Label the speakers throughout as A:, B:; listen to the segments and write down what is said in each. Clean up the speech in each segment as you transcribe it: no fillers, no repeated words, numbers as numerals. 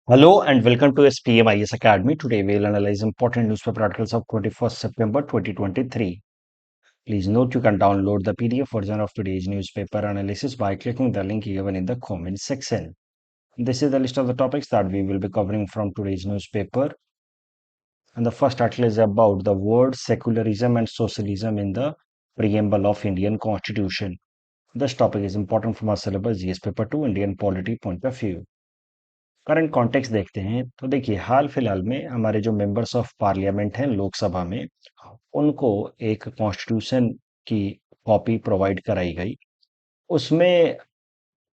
A: Hello and welcome to SPMIS Academy. Today we'll analyze important newspaper articles of 21st September 2023. Please note you can download the PDF version of today's newspaper analysis by clicking the link given in the comment section. This is the list of the topics that we will be covering from today's newspaper. And the first article is about the word secularism and socialism in the preamble of Indian Constitution. This topic is important from our syllabus GS paper 2 Indian polity point of view. Current context देखते हैं तो देखिए हाल फिलहाल में हमारे जो members of parliament हैं लोकसभा में उनको एक कॉन्स्टिट्यूशन की कॉपी प्रोवाइड कराई गई। उसमें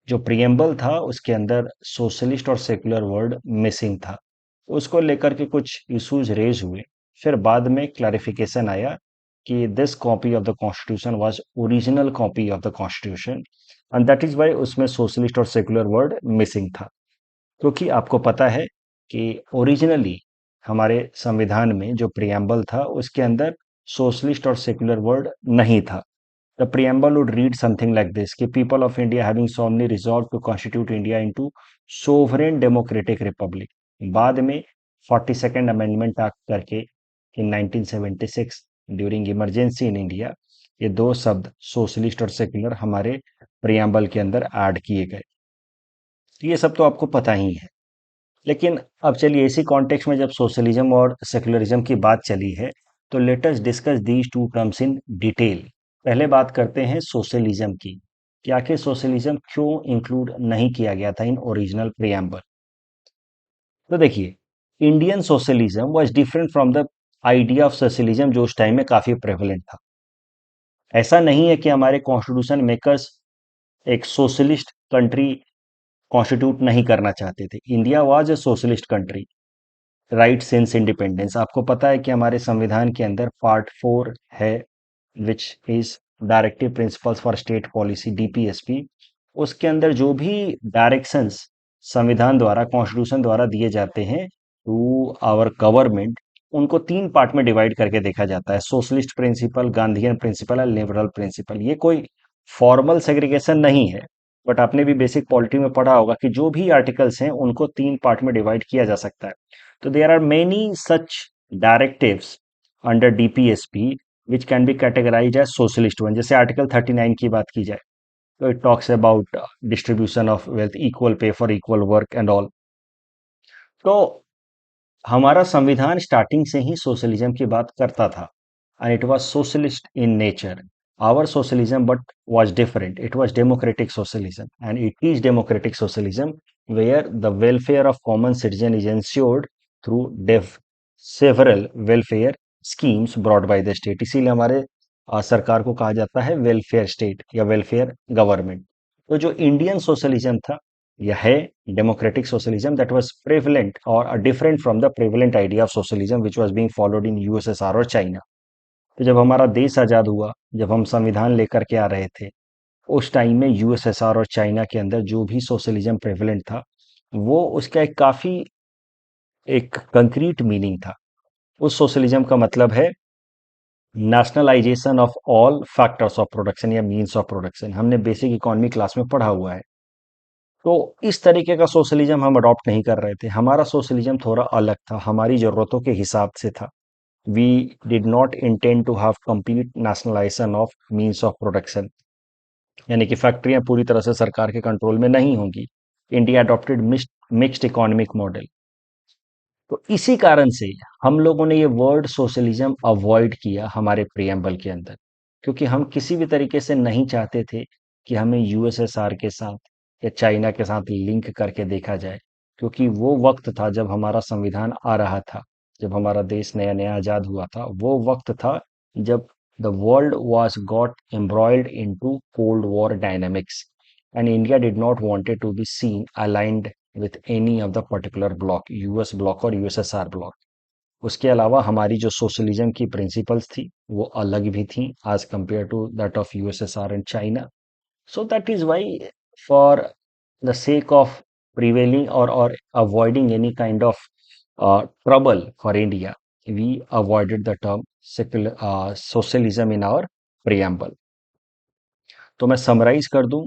A: जो प्रियम्बल था उसके अंदर सोशलिस्ट और सेकुलर वर्ड मिसिंग था। उसको लेकर के कुछ इश्यूज रेज हुए। फिर बाद में क्लैरिफिकेशन आया कि this copy of the constitution was original copy of the constitution and that is why उसमें सोशलिस्ट और सेकुलर वर्ड मिसिंग था। क्योंकि आपको पता है कि ओरिजिनली हमारे संविधान में जो प्रियम्बल था उसके अंदर सोशलिस्ट और सेकुलर वर्ड नहीं था। The preamble would read something like this कि people of India having solemnly resolve to constitute India into sovereign democratic republic. बाद में 42nd अमेंडमेंट एक्ट करके in 1976 during emergency in India ये दो शब्द सोशलिस्ट और सेकुलर हमारे प्रियम्बल के अंदर ऐड किए गए। तो ये सब तो आपको पता ही है। लेकिन अब चलिए इसी कॉन्टेक्स्ट में जब सोशलिज्म और सेकुलरिज्म की बात चली है तो let us discuss these two terms in detail. पहले बात करते हैं सोशलिज्म की कि आखिर सोशलिज्म क्यों इंक्लूड नहीं किया गया था इन ओरिजिनल प्रियम्बल। तो देखिए Indian socialism was different from the idea of socialism जो उस टाइम में काफी प्रेवलेंट था। ऐसा नहीं है कि हमारे कॉन्स्टिट्यूशन मेकर्स एक सोशलिस्ट कंट्री कॉन्स्टिट्यूट नहीं करना चाहते थे। India was a socialist country right since independence. आपको पता है कि हमारे संविधान के अंदर पार्ट 4 है which is directive principles for state policy DPSP. उसके अंदर जो भी डायरेक्शंस संविधान द्वारा कॉन्स्टिट्यूशन द्वारा दिए जाते हैं टू आवर गवर्नमेंट उनको 3 पार्ट में डिवाइड करके देखा जाता है, सोशलिस्ट प्रिंसिपल, गांधीयन प्रिंसिपल और लिबरल प्रिंसिपल। ये कोई फॉर्मल सेग्रीगेशन नहीं है, बट आपने भी बेसिक पॉलिटी में पढ़ा होगा कि जो भी आर्टिकल्स हैं उनको 3 पार्ट में डिवाइड किया जा सकता है। तो there are many such directives under DPSP which can be categorize as socialist one. जैसे आर्टिकल 39 की बात की जाए तो it talks about distribution of wealth, equal pay for equal work and all. तो हमारा संविधान स्टार्टिंग से ही सोशलिज्म की बात करता था and it was socialist in nature. Our socialism but was different. It was democratic socialism, and it is democratic socialism where the welfare of common citizen is ensured through several welfare schemes brought by the state. इसीलिए हमारे सरकार को कहा जाता है welfare state या welfare government. तो जो इंडियन सोशलिज्म था यह है democratic socialism that was prevalent और different from the prevalent idea of socialism which was being followed in USSR और चाइना। तो जब हमारा देश आजाद हुआ, जब हम संविधान लेकर के आ रहे थे, उस टाइम में यूएसएसआर और चाइना के अंदर जो भी सोशलिज्म प्रेवलेंट था वो उसका एक काफी एक कंक्रीट मीनिंग था। उस सोशलिज्म का मतलब है nationalisation of all factors of production या मीन्स ऑफ प्रोडक्शन। हमने बेसिक इकोनॉमी क्लास में पढ़ा हुआ है। तो इस तरीके का सोशलिज्म हम अडॉप्ट नहीं कर रहे थे। हमारा सोशलिज्म थोड़ा अलग था, हमारी जरूरतों के हिसाब से था। We did not intend to have complete nationalization of means of production, यानी कि फैक्ट्रियां पूरी तरह से सरकार के कंट्रोल में नहीं होंगी। India adopted mixed economic model. तो इसी कारण से हम लोगों ने ये वर्ड सोशलिज्म अवॉइड किया हमारे प्रियम्बल के अंदर, क्योंकि हम किसी भी तरीके से नहीं चाहते थे कि हमें यूएसएसआर के साथ या चाइना के साथ लिंक करके देखा जाए। क्योंकि वो वक्त था जब हमारा संविधान आ रहा था, जब हमारा देश नया नया आजाद हुआ था, वो वक्त था जब the world was got embroiled into cold war dynamics and India did not wanted to be seen aligned with any of the particular block, US block और यूएसएसआर ब्लॉक। उसके अलावा हमारी जो सोशलिज्म की प्रिंसिपल्स थी वो अलग भी थी as compare to that of USSR and China. So that is why for the sake of prevailing or avoiding any kind of trouble for India, we avoided the term secular socialism in our preamble. तो मैं summarise कर दूं,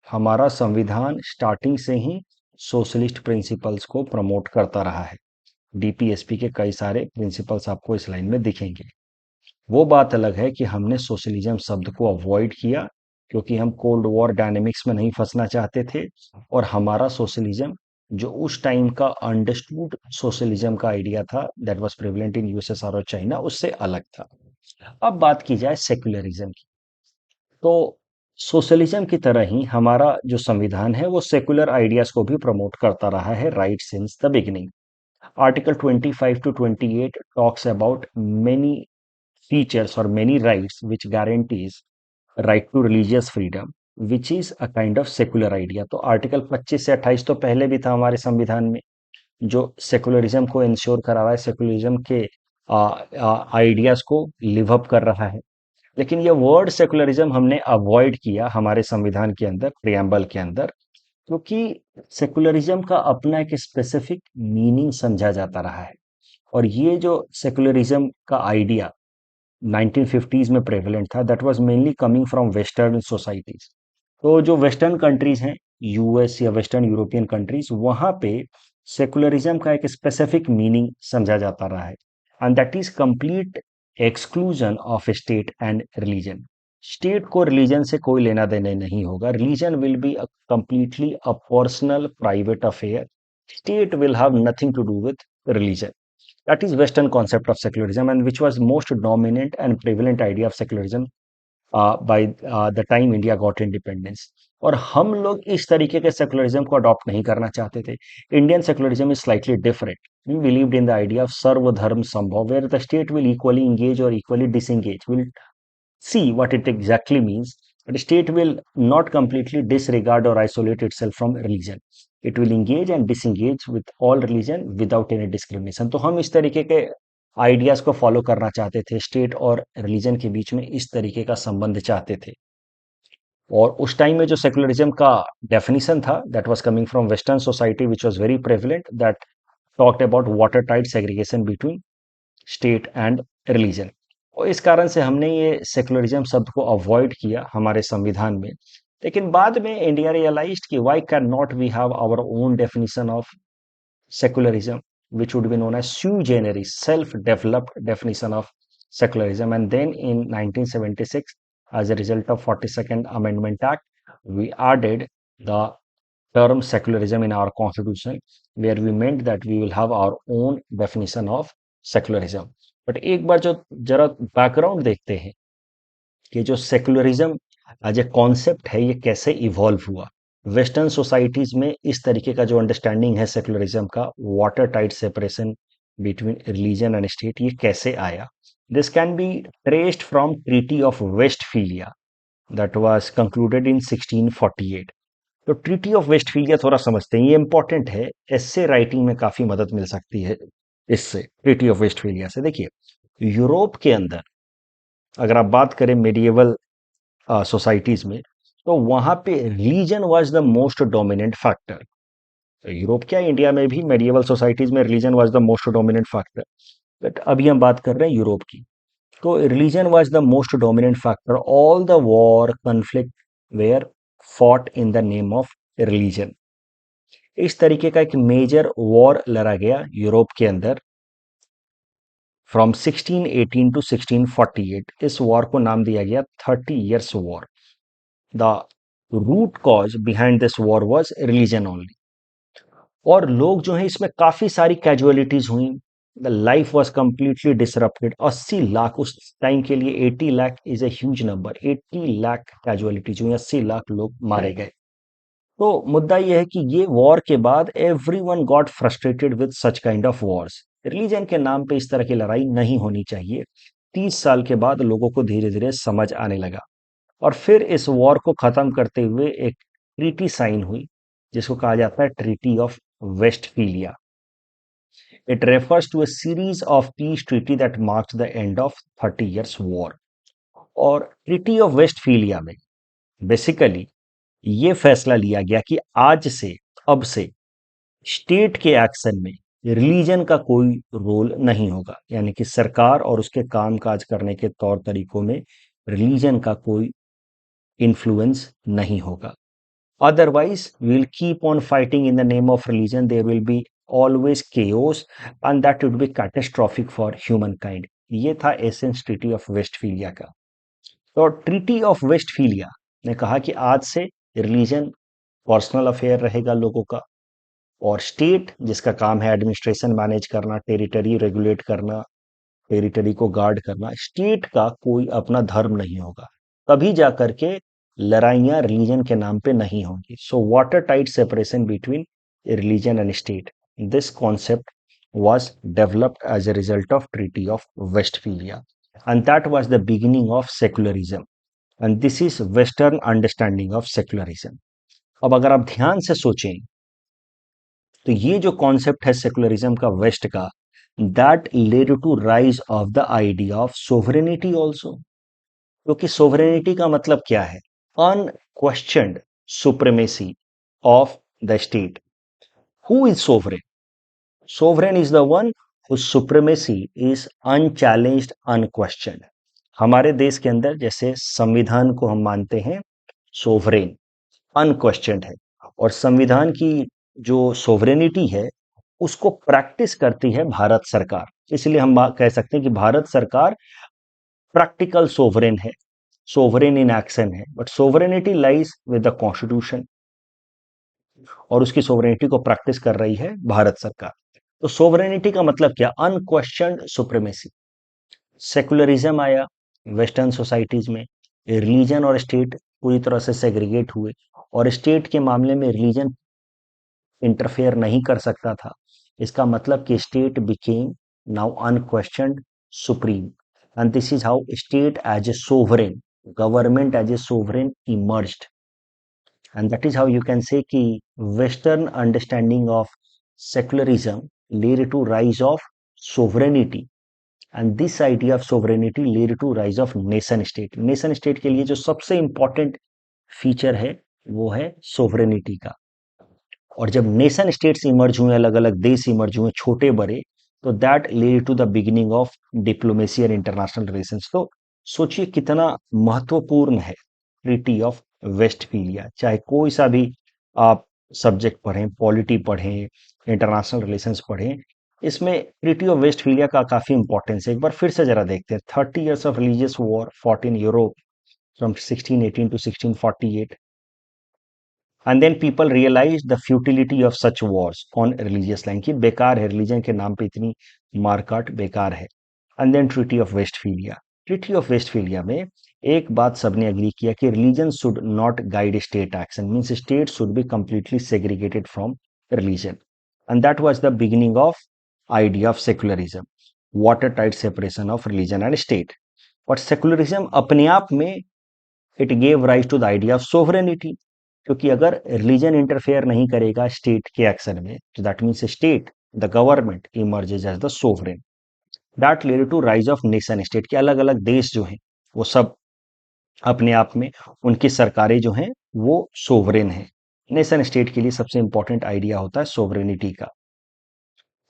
A: हमारा संविधान starting से ही socialist principles को promote करता रहा है। डीपीएसपी के कई सारे प्रिंसिपल्स आपको इस लाइन में दिखेंगे। वो बात अलग है कि हमने सोशलिज्म शब्द को अवॉइड किया क्योंकि हम कोल्ड वॉर डायनेमिक्स में नहीं फंसना चाहते थे, और हमारा सोशलिज्म जो उस टाइम का अंडरस्टूड सोशलिज्म का आइडिया था that was prevalent in USSR और चाइना, उससे अलग था। अब बात की जाए सेक्युलरिज्म की, तो सोशलिज्म की तरह ही हमारा जो संविधान है वो सेकुलर आइडियाज को भी प्रमोट करता रहा है right since the beginning. Article 25 to 28 talks about many features or many rights which guarantees right to religious freedom, which is a kind of secular idea। तो आर्टिकल 25 से 28 तो पहले भी था हमारे संविधान में, जो सेकुलरिज्म को इंश्योर करा रहा है, सेकुलरिज्म के आइडियाज को लिव अप कर रहा है। लेकिन ये वर्ड सेकुलरिज्म हमने अवॉइड किया हमारे संविधान के अंदर, प्रियम्बल के अंदर, क्योंकि सेकुलरिज्म का अपना एक स्पेसिफिक मीनिंग समझा जाता रहा है। और ये जो सेकुलरिज्म का आइडिया 1950s में प्रेवलेंट था, that was mainly coming from western societies. तो जो वेस्टर्न कंट्रीज हैं, यूएस या वेस्टर्न यूरोपियन कंट्रीज, वहां पे सेकुलरिज्म का एक स्पेसिफिक मीनिंग समझा जाता रहा है, and that is complete exclusion of state and religion. State को रिलीजन से कोई लेना देना नहीं होगा। Religion will be completely a personal private affair. State will have nothing to do with religion. That is Western concept of secularism, and which was most dominant and prevalent idea of secularism by the time India got independence। और हम लोग इस तरीके के secularism को adopt नहीं करना चाहते थे। Indian secularism is slightly different. We believed in the idea of सर्वधर्म संभव, where the state will equally engage or equally disengage, will see what it exactly means. But state will not completely disregard or isolate itself from religion. It will engage and disengage with all religion without any discrimination। तो हम इस तरीके के ideas को follow करना चाहते थे, state और रिलीजन के बीच में इस तरीके का संबंध चाहते थे। और उस टाइम में जो सेकुलरिज्म का डेफिनेशन था that was coming from western society which was very prevalent, that talked about water tight segregation between state and religion. और इस कारण से हमने ये सेकुलरिज्म शब्द को अवॉइड किया हमारे संविधान में। लेकिन बाद में इंडिया रियलाइज्ड कि why can not we have our own definition of secularism, which would be known as sui generis, self-developed definition of secularism। And then in 1976, as a result of 42nd Amendment Act, we added the term secularism in our constitution, where we meant that we will have our own definition of secularism। But एक बार जो जरा background देखते हैं कि जो secularism as a concept है ये कैसे इवॉल्व हुआ। वेस्टर्न सोसाइटीज में इस तरीके का जो अंडरस्टैंडिंग है सेकुलरिज्म का, water tight separation between religion and state, ये कैसे आया। This can be traced from treaty of Westphalia that was concluded in 1648। तो ट्रीटी ऑफ वेस्टफीलिया थोड़ा समझते हैं, ये इंपॉर्टेंट है, एस्से राइटिंग में काफी मदद मिल सकती है इससे, ट्रीटी ऑफ वेस्टफीलिया से। देखिए, यूरोप के अंदर अगर आप बात करें मेडिएवल सोसाइटीज में, तो वहां पे religion was the most dominant factor. Europe क्या, इंडिया में भी मेडिएवल सोसाइटीज में religion was the most dominant factor. But अभी हम बात कर रहे हैं यूरोप की, तो religion was the most dominant factor. All the war conflict were fought in the name of religion. इस तरीके का एक मेजर वॉर लड़ा गया यूरोप के अंदर फ्रॉम 1618 टू 1648। इस वॉर को नाम दिया गया 30 years war. The root cause behind this war was religion only. और लोग जो है इसमें काफी सारी कैजुअलिटीज हुई। The life was completely disrupted. 80 lakh उस टाइम के लिए, 80 lakh is a huge number. 80 lakh casualties हुई, 80 लाख लोग मारे गए। तो मुद्दा यह है कि ये वॉर के बाद everyone got frustrated with such kind of Wars. Religion के नाम पे इस तरह की लड़ाई नहीं होनी चाहिए। 30 साल के बाद लोगों को धीरे धीरे समझ आने लगा, और फिर इस वॉर को खत्म करते हुए एक ट्रीटी साइन हुई जिसको कहा जाता है treaty of Westphalia. It refers to a series of peace treaty that marks the end of 30 years war. और ट्रीटी ऑफ वेस्टफीलिया में बेसिकली ये फैसला लिया गया कि आज से, अब से स्टेट के एक्शन में रिलीजन का कोई रोल नहीं होगा। यानी कि सरकार और उसके काम काज करने के तौर तरीकों में रिलीजन का कोई इन्फ्लुएंस नहीं होगा। Otherwise, we will keep on fighting in the name of religion. There will be always chaos, and that would be catastrophic for humankind. ये था एसेंस ट्रीटी ऑफ वेस्टफीलिया का। तो ट्रीटी ऑफ वेस्टफीलिया ने कहा कि आज से रिलीजन पर्सनल अफेयर रहेगा लोगों का, और स्टेट जिसका काम है एडमिनिस्ट्रेशन मैनेज करना, टेरिटरी रेगुलेट करना, टेरिटरी को गार्ड करना, स्टेट का कोई अपना धर्म नहीं होगा। तभी जाकर के लड़ाइयां रिलीजन के नाम पे नहीं होंगी। So water tight separation between religion and state, this concept was developed as a result of Treaty of Westphalia, and that was the beginning of secularism, and this is Western understanding of secularism. अब अगर आप ध्यान से सोचें तो ये जो concept है सेकुलरिज्म का वेस्ट का, that led to rise of the idea of sovereignty also. क्योंकि सोवरेनिटी का मतलब क्या है? Unquestioned supremacy of the state. Who is sovereign? Sovereign is the one whose supremacy is unchallenged, unquestioned. हमारे देश के अंदर जैसे संविधान को हम मानते हैं सोवरेन, अनक्वेश्चनड है, और संविधान की जो सोवरेनिटी है उसको प्रैक्टिस करती है भारत सरकार। इसलिए हम कह सकते हैं कि भारत सरकार प्रैक्टिकल सोवरेन है, सोवरेन इन एक्शन है, but sovereignty lies with the constitution, और उसकी सोवरेनिटी को प्रैक्टिस कर रही है भारत सरकार। तो सोवरेनिटी का मतलब क्या? अनक्वेश्चन्ड सुप्रीमेसी। सेकुलरिज्म आया वेस्टर्न सोसाइटीज में, रिलीजन और स्टेट पूरी तरह से सेग्रीगेट हुए, और स्टेट के मामले में रिलीजन इंटरफेयर नहीं कर सकता था। इसका मतलब कि state became now unquestioned supreme, and this is how state as a sovereign, government as a sovereign emerged, and that is how you can say कि western understanding of secularism led to rise of sovereignty, and this idea of sovereignty led to rise of nation state. nation state के लिए जो सबसे important feature है वो है sovereignty का। और जब नेशन स्टेट्स इमर्ज हुए, अलग अलग देश इमर्ज हुए छोटे बड़े, तो that lead to the beginning of diplomacy and international relations. तो सोचिए कितना महत्वपूर्ण है ट्रीटी ऑफ वेस्टफीलिया। चाहे कोई सा भी आप सब्जेक्ट पढ़ें, पॉलिटी पढ़ें, इंटरनेशनल रिलेशंस पढ़ें, इसमें ट्रीटी ऑफ वेस्टफीलिया का काफी इंपॉर्टेंस है। एक बार फिर से जरा देखते हैं। 30 years of religious war fought in Europe from 1618 to 1648, and then people realize the futility of such wars on religious line, कि बेकार है, रिलीजन के नाम पे इतनी मारकाट बेकार है। And then treaty of Westphalia. Treaty of Westphalia में एक बात सबने एग्री किया कि religion should not guide state action, means state should be completely segregated from religion, and that was the beginning of idea of secularism, water tight separation of religion and state. But secularism अपने आप में it gave rise to the idea of sovereignty, क्योंकि अगर religion interfere नहीं करेगा state के action में, तो that means state, the government emerges as the sovereign. That led to rise of nation state, के अलग अलग देश जो हैं वो सब अपने आप में उनकी सरकारें जो हैं वो सोवरेन हैं। नेशन स्टेट के लिए सबसे इंपॉर्टेंट आइडिया होता है सोवरेनिटी का।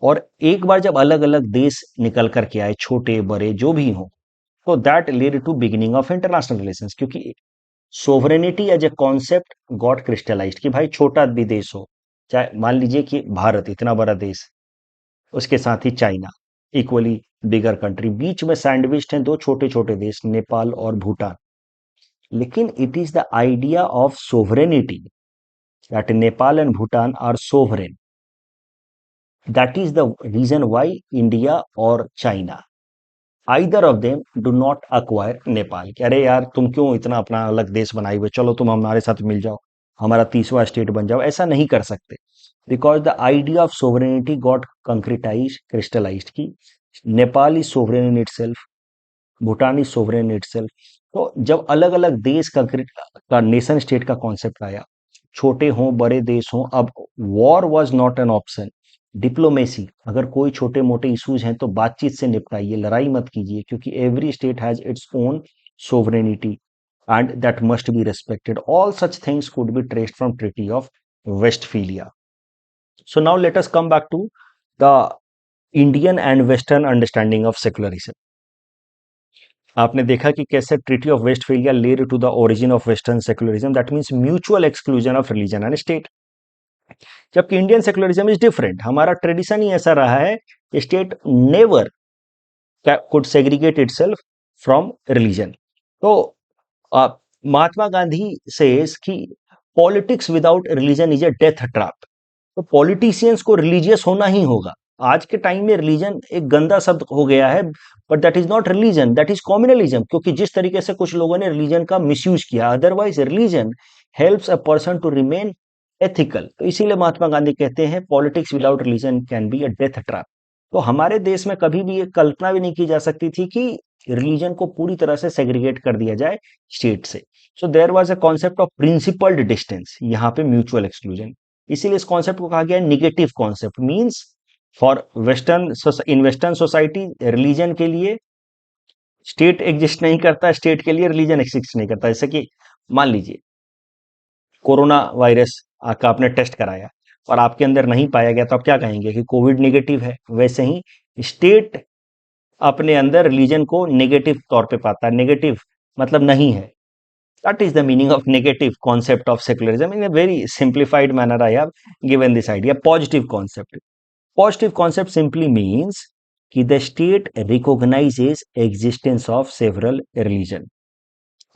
A: और एक बार जब अलग अलग देश निकल करके आए, छोटे बड़े जो भी हों, तो that led to beginning of international relations, क्योंकि sovereignty as a concept got crystallized, कि भाई छोटा भी देश हो, चाहे मान लीजिए कि भारत इतना बड़ा देश, उसके साथ ही चाइना इक्वली बिगर कंट्री, बीच में सैंडविच्ड हैं दो छोटे छोटे देश, नेपाल और भूटान। लेकिन it is the idea of sovereignty that Nepal and Bhutan are sovereign, that is the reason why India और China either of them do not acquire Nepal, कि अरे यार तुम क्यों इतना अपना अलग देश बनाए हुए, चलो तुम हमारे साथ मिल जाओ, हमारा तीसरा स्टेट बन जाओ। ऐसा नहीं कर सकते, because the idea of sovereignty got concretize crystallized, की Nepal is sovereign in itself, Bhutan is sovereign in itself. तो जब अलग अलग देश का नेशन स्टेट का कॉन्सेप्ट आया, छोटे हों बड़े देश हों, अब war was not an option. Diplomacy, अगर कोई छोटे मोटे इश्यूज हैं तो बातचीत से निपटाइए, लड़ाई मत कीजिए, क्योंकि every state has its own sovereignty and that must be respected. All such things could be traced from treaty of Westphalia. So now let us come back to the Indian and western understanding of secularism. आपने देखा कि कैसे treaty of Westphalia led to the origin of western secularism, that means mutual exclusion of religion and state. जबकि Indian secularism is different, हमारा tradition ही ऐसा रहा है, state never could segregate itself from religion. तो uh, महात्मा गांधी सेज कि politics without religion is a death trap. तो politicians को रिलीजियस होना ही होगा। आज के टाइम में रिलीजन एक गंदा शब्द हो गया है, but that is not religion, that is communalism, क्योंकि जिस तरीके से कुछ लोगों ने रिलीजन का मिसयूज किया। Otherwise religion helps a person to remain ethical. तो इसीलिए महात्मा गांधी कहते हैं politics without religion can be a death trap. तो हमारे देश में कभी भी ये कल्पना भी नहीं की जा सकती थी कि रिलीजन को पूरी तरह से सेग्रीगेट कर दिया जाए स्टेट से। So there was a concept of principled distance, यहाँ पे म्यूचुअल एक्सक्लूजन। इसीलिए इस कॉन्सेप्ट को कहा गया है negative concept. Means for western, in western society religion के लिए स्टेट एग्जिस्ट नहीं करता, स्टेट के लिए रिलीजन एग्जिस्ट नहीं करता। जैसे कि मान लीजिए कोरोना वायरस का आपने टेस्ट कराया और आपके अंदर नहीं पाया गया, तो आप क्या कहेंगे कि कोविड निगेटिव है। वैसे ही स्टेट अपने अंदर रिलीजन को नेगेटिव तौर पे पाता है। नेगेटिव मतलब नहीं है। That is the meaning of negative concept of secularism. In a very simplified manner I have given this idea. Positive concept, positive concept simply means कि the state recognizes existence of several religion.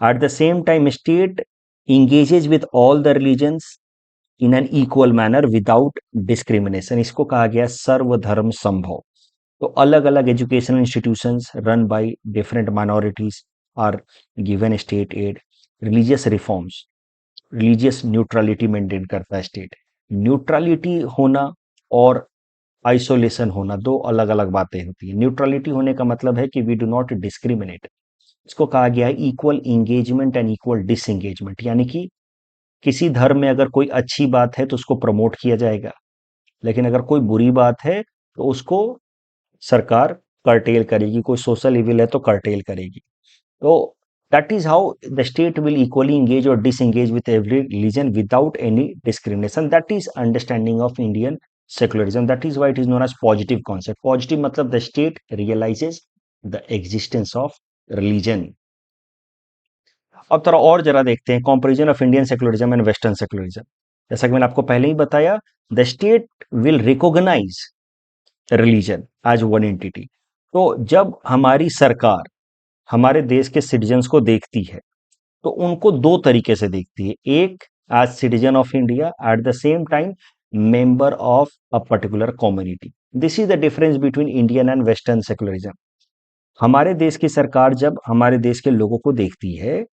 A: At the same time state engages with all the religions in an equal manner without discrimination। इसको कहा गया सर्वधर्म संभव। तो अलग अलग educational institutions run by different minorities are given state aid. Religious reforms, religious neutrality maintain करता है स्टेट। न्यूट्रलिटी होना और आइसोलेशन होना दो अलग अलग बातें होती है। न्यूट्रलिटी होने का मतलब है कि वी डू नॉट डिस्क्रिमिनेट। इसको कहा गया है equal engagement and equal disengagement, यानी कि किसी धर्म में अगर कोई अच्छी बात है तो उसको प्रमोट किया जाएगा, लेकिन अगर कोई बुरी बात है तो उसको सरकार कर्टेल करेगी। कोई सोशल इविल है तो कर्टेल करेगी। तो that is how the state will equally engage और disengage with every religion without any discrimination. That is understanding of Indian secularism. That is why it is known as positive concept. Positive मतलब the state realizes the existence of religion. अब थोड़ा और जरा देखते हैं comparison of Indian secularism and western secularism. जैसा कि मैंने आपको पहले ही बताया, the state will recognize religion as one entity. तो जब हमारी सरकार हमारे देश के सिटीजन्स को देखती है तो उनको दो तरीके से देखती है। एक, as citizen of India, at the same time member of a particular community. This is the difference between Indian and western secularism. हमारे देश की सरकार जब हमारे देश के लोगों को देखती है,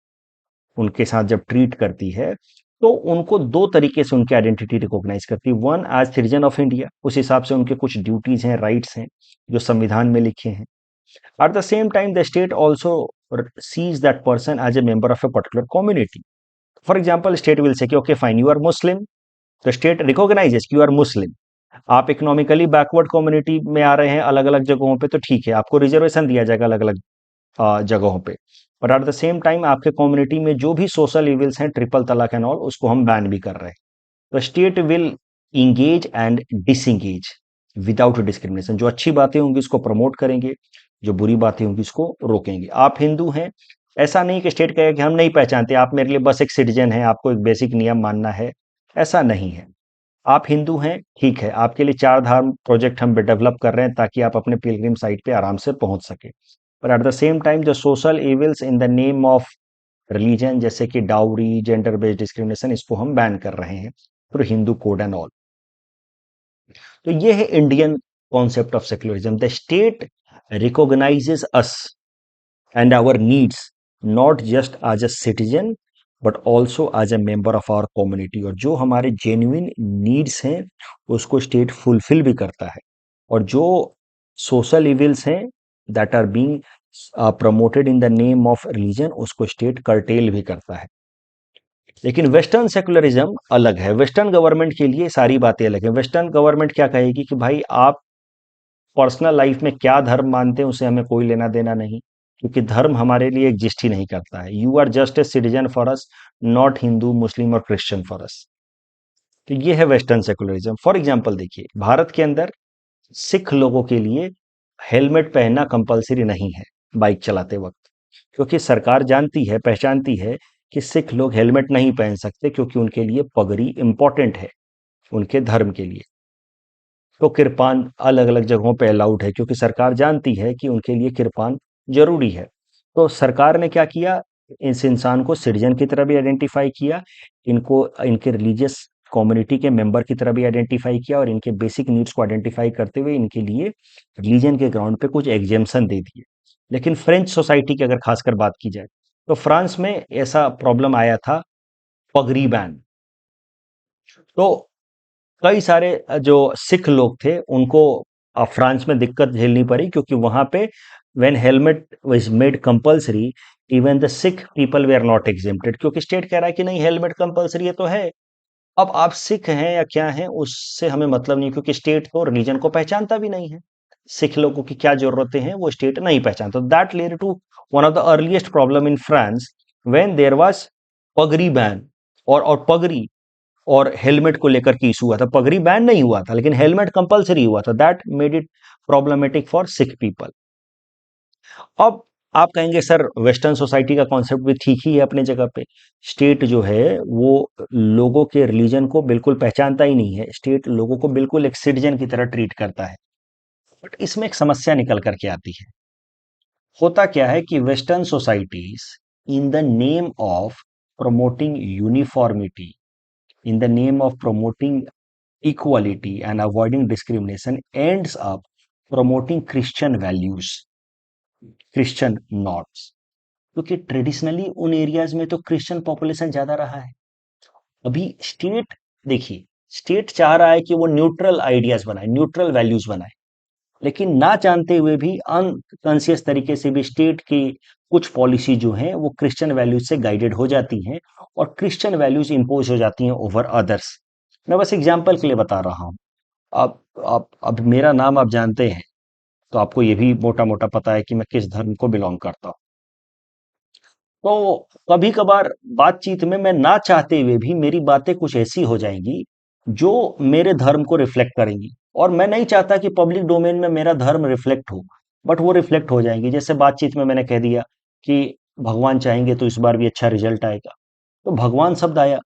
A: उनके साथ जब ट्रीट करती है, तो उनको दो तरीके से उनकी आइडेंटिटी रिकॉग्नाइज करती है। One, as citizen of India, उस हिसाब से उनके कुछ ड्यूटीज हैं, राइट्स हैं जो संविधान में लिखे हैं। Eight the same time the state also sees that person as a member of a particular community. For example, state will say कि okay fine, you are Muslim, the state recognizes कि you are Muslim। आप economically backward community में आ रहे हैं अलग अलग जगहों पे, तो ठीक है, आपको रिजर्वेशन दिया जाएगा अलग अलग जगहों पे। But at the same time आपके कम्युनिटी में जो भी सोशल इविल्स हैं, ट्रिपल तलाक एंड ऑल, उसको हम बैन भी कर रहे हैं। तो state will engage and disengage without discrimination. जो अच्छी बातें होंगी उसको प्रमोट करेंगे, जो बुरी बातें होंगी उसको रोकेंगे। आप हिंदू हैं, ऐसा नहीं कि स्टेट कहेगा कि हम नहीं पहचानते, आप मेरे लिए बस एक सिटीजन है, आपको एक बेसिक नियम मानना है। ऐसा नहीं है। आप हिंदू हैं, ठीक है, आपके लिए चार धाम प्रोजेक्ट हम डेवलप कर रहे हैं ताकि आप अपने पिलग्रिम साइट पे आराम से पहुंच सके। पर एट द सेम टाइम जो social evils in the name of religion, जैसे कि डाउरी, जेंडर बेस्ड डिस्क्रिमिनेशन, इसको हम बैन कर रहे हैं through Hindu code and all. तो ये है Indian concept of secularism. The state recognizes us and our needs not just as a citizen but also as a member of our community. और जो हमारे जेन्युइन नीड्स हैं उसको स्टेट फुलफिल भी करता है, और जो सोशल इविल्स हैं that are being promoted in the name of religion, उसको स्टेट कर्टेल भी करता है। लेकिन वेस्टर्न सेकुलरिज्म अलग है। वेस्टर्न गवर्नमेंट के लिए सारी बातें अलग है। वेस्टर्न गवर्नमेंट क्या कहेगी कि भाई आप पर्सनल लाइफ में क्या धर्म मानते हैं उससे हमें कोई लेना देना नहीं, क्योंकि धर्म हमारे लिए एग्जिस्ट ही नहीं करता है। You are just a citizen for us, not Hindu, Muslim और क्रिश्चियन फॉर अस। तो ये है वेस्टर्न सेकुलरिज्म। फॉर एग्जाम्पल देखिए, भारत के अंदर सिख लोगों के लिए हेलमेट पहनना कंपलसरी नहीं है बाइक चलाते वक्त। क्योंकि सरकार जानती है, पहचानती है कि सिख लोग हेलमेट नहीं पहन सकते क्योंकि उनके लिए पगड़ी इंपॉर्टेंट है, उनके धर्म के लिए। तो किरपान अलग अलग जगहों पे अलाउड है क्योंकि सरकार जानती है कि उनके लिए किरपान जरूरी है। तो सरकार ने क्या किया, इस इंसान को सिटीजन की तरह भी आइडेंटिफाई किया, इनको इनके रिलीजियस कम्युनिटी के मेंबर की तरह भी आइडेंटिफाई किया और इनके बेसिक नीड्स को आइडेंटिफाई करते हुए इनके लिए रिलीजन के ग्राउंड पे कुछ एग्जेम्पशन दे दिए। लेकिन फ्रेंच सोसाइटी की अगर खासकर बात की जाए तो फ्रांस में ऐसा प्रॉब्लम आया था, पगड़ी बैन। तो कई सारे जो सिख लोग थे उनको फ्रांस में दिक्कत झेलनी पड़ी क्योंकि वहां पे when helmet was made compulsory, even the Sikh people they are not exempted, क्योंकि स्टेट कह रहा है कि नहीं हेलमेट कंपलसरी है तो है। अब आप सिख हैं या क्या हैं उससे हमें मतलब नहीं, क्योंकि स्टेट तो रिलीजन को पहचानता भी नहीं है। सिख लोगों की क्या जरूरतें हैं वो स्टेट नहीं पहचानता। That led to one of the earliest problem in France when there was पगड़ी बैन। और पगड़ी और हेलमेट को लेकर के इशू हुआ था। पगड़ी बैन नहीं हुआ था लेकिन हेलमेट कंपलसरी हुआ था। That made it problematic for Sikh people. अब आप कहेंगे सर वेस्टर्न सोसाइटी का कॉन्सेप्ट भी ठीक ही है अपने जगह पे। स्टेट जो है वो लोगों के रिलीजन को बिल्कुल पहचानता ही नहीं है, स्टेट लोगों को बिल्कुल एक सिटीजन की तरह ट्रीट करता है। बट इसमें एक समस्या निकल करके आती है। होता क्या है कि western societies in the name of promoting uniformity, in the name of promoting equality and avoiding discrimination, ends up promoting Christian values, Christian norms, क्योंकि ट्रेडिशनली उन एरियाज में तो क्रिश्चियन पॉपुलेशन ज्यादा रहा है। अभी स्टेट, देखिए, स्टेट चाह रहा है कि वो न्यूट्रल आइडियाज बनाए, न्यूट्रल वैल्यूज बनाए, लेकिन ना जानते हुए भी अनकॉन्शियस तरीके से भी स्टेट की कुछ पॉलिसी जो है वो क्रिश्चियन वैल्यूज से गाइडेड हो जाती हैं और क्रिश्चियन वैल्यूज इंपोज हो जाती हैं ओवर अदर्स। मैं बस एग्जाम्पल के लिए बता रहा हूँ। आप अब मेरा नाम आप जानते हैं तो आपको ये भी मोटा मोटा पता है कि मैं किस धर्म को बिलोंग करता हूँ। तो कभी कभार बातचीत में मैं ना चाहते हुए भी मेरी बातें कुछ ऐसी हो जाएंगी जो मेरे धर्म को रिफ्लेक्ट करेंगी, और मैं नहीं चाहता कि पब्लिक डोमेन में मेरा धर्म रिफ्लेक्ट हो, बट वो रिफ्लेक्ट हो जाएंगी। जैसे बातचीत में मैंने कह दिया कि भगवान चाहेंगे तो इस बार भी अच्छा रिजल्ट आएगा, तो भगवान शब्द आया।